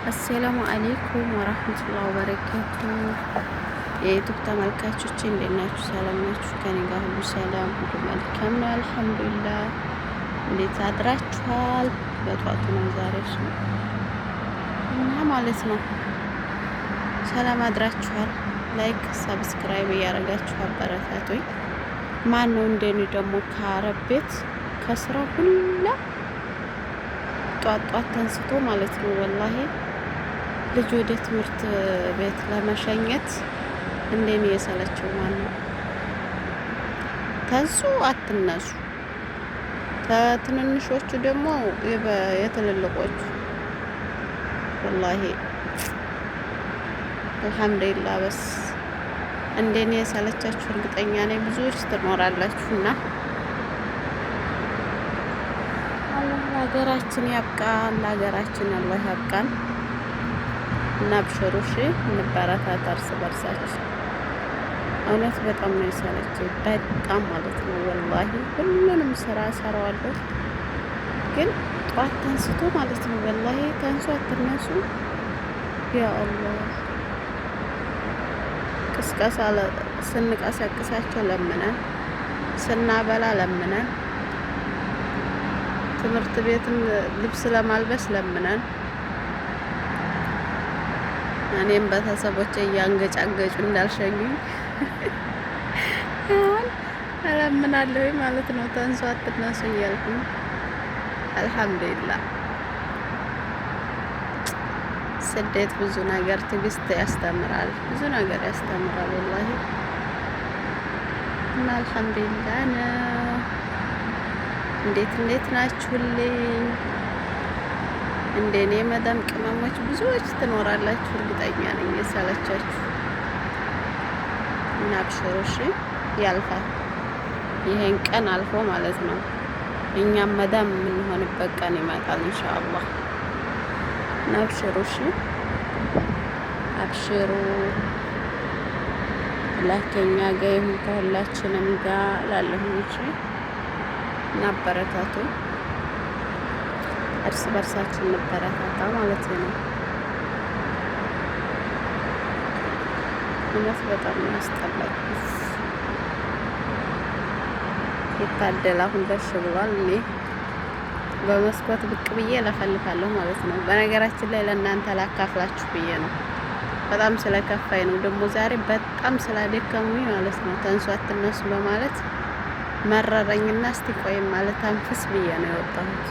አሰላሙ አሌይኩም ወራህመቱላሂ ወበረካቱ። የዩቱብ ተመልካቾች እንዴት ናችሁ? ሰላም ናችሁ? ከኔ ጋር ሁሉ ሰላም፣ ሁሉ መልካም ነው አልሐምዱሊላህ። እንዴት አድራችኋል? በጧቱ ነው ዛሬ እና ማለት ነው። ሰላም አድራችኋል? ላይክ ሰብስክራይብ እያደረጋችሁ አበረታቶኝ። ማን ነው እንደኔ ደግሞ ከአረብ ቤት ከስራ ሁላ ጧት ተንስቶ ማለት ነው ወላሂ ልጅ ወደ ትምህርት ቤት ለመሸኘት እንደኔ የሰለቸው ማን ነው? ተንሱ አትነሱ። ትንንሾቹ ደግሞ የትልልቆቹ ወላሂ አልሐምዱሊላህ። በስ እንደኔ የሰለቻችሁ እርግጠኛ ነኝ ብዙዎች ትኖራላችሁና አላህ ለሀገራችን ያብቃን፣ ለሀገራችን አላህ ያብቃን። እና አብሽሩ እሺ፣ እንበረታታ እርስ በርሳችን። እውነት በጣም ነው የሰለቸኝ፣ በጣም ማለት ነው ወላሂ። ሁሉንም ስራ ሰራዋለሁ፣ ግን ጧት ተንስቶ ማለት ነው ወላሂ ተንሱ አትነሱ። ያ አላህ ቅስቀሳ ስንቀሰቅሳቸው ለምነን፣ ስናበላ ለምነን፣ ትምህርት ቤትም ልብስ ለማልበስ ለምነን፣ እኔም ቤተሰቦቼ እያንገጫገጩ እንዳልሸኙኝ እለምናለሁ ማለት ነው። ተንሱ አትነሱ እያልኩኝ አልሐምዱሊላህ። ስደት ብዙ ነገር ትዕግስት ያስተምራል፣ ብዙ ነገር ያስተምራል ወላሂ። እና አልሐምዱሊላህ ነው። እንዴት ናችሁልኝ? እንደኔ መዳም ቅመሞች ብዙዎች ትኖራላችሁ እርግጠኛ ነኝ፣ የሰለቻችሁ እና አብሽሩ እሺ፣ ያልፋል። ይሄን ቀን አልፎ ማለት ነው እኛም መዳም የምንሆንበት ቀን ይመጣል ኢንሻአላህ። እና አብሽሩ እሺ፣ አብሽሩ። ለከኛ ጋር ይሁን ከሁላችንም ጋር ላለሁ እሺ። እና አበረታቱ፣ እርስ በርሳችን እንበረታታ ማለት ነው። እውነት በጣም ያስጠላል። ይታደል አሁን ደስ ብሏል። እኔ በመስኮት ብቅ ብዬ ለፈልፋለሁ ማለት ነው። በነገራችን ላይ ለእናንተ ላካፍላችሁ ብዬ ነው። በጣም ስለከፋኝ ነው ደግሞ ዛሬ በጣም ስላደከሙኝ ማለት ነው። ተንሱ አትነሱ በማለት መረረኝና እስቲ ቆይ ማለት ተንፍስ ብዬ ነው የወጣሁት።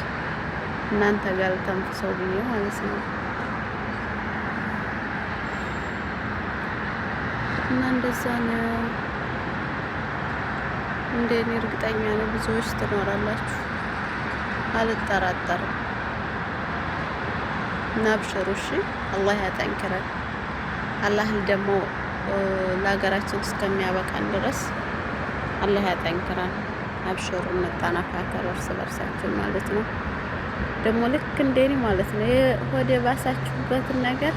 እናንተ ጋር ተንፍሰው ብዬ ማለት ነው። እና እንደዛ ነው። እንደኔ እርግጠኛ ነው ብዙዎች ትኖራላችሁ፣ አልጠራጠርም። እና አብሽሩ እሺ፣ አላህ ያጠንክረን። አላህ ደግሞ ለሀገራችን እስከሚያበቃን ድረስ አላህ ያጠንክረን። አብሽሩ፣ እንጠናካከር እርስ በርሳችን ማለት ነው። ደግሞ ልክ እንደኔ ማለት ነው ወደ ባሳችሁበትን ነገር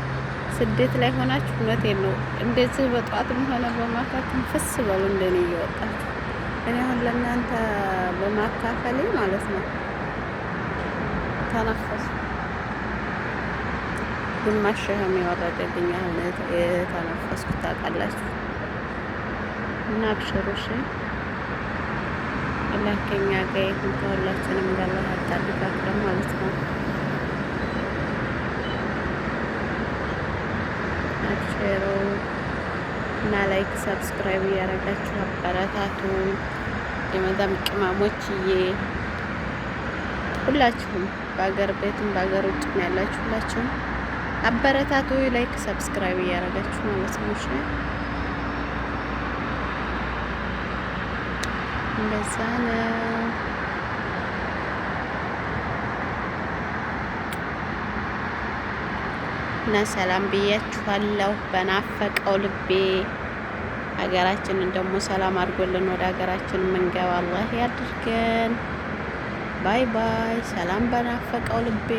ስደት ላይ ሆናችሁ እውነቴን ነው እንደዚህ በጧትም ሆነ በማታ ትንፍስ በሉ እንደኔ እየወጣችሁ። እኔ አሁን ለእናንተ በማካፈሌ ማለት ነው ተነፈሱ። ግማሽ ሸህም የወረደልኝ አሁን የተነፈስኩት ታውቃላችሁ። እና አብሽሩ እሺ፣ አላህ ከኛ ጋር ይሁን፣ ከሁላችንም ጋር አላህ ያጣልቃለን ማለት ነው። አብሽሩ እና ላይክ ሰብስክራይብ እያደረጋችሁ አበረታቱ። የመዳም ቅመሞችዬ ሁላችሁም በአገር ቤትም በአገር ውጭም ያላችሁ ሁላችሁም አበረታቱ። ላይክ ሰብስክራይብ እያደረጋችሁ ማለት ነው። እሺ እንደዛ ነው። እና ሰላም ብያችኋለሁ በናፈቀው ልቤ። ሀገራችንን ደግሞ ሰላም አድርጎልን ወደ ሀገራችን የምንገባ አላህ ያድርገን። ባይ ባይ። ሰላም በናፈቀው ልቤ።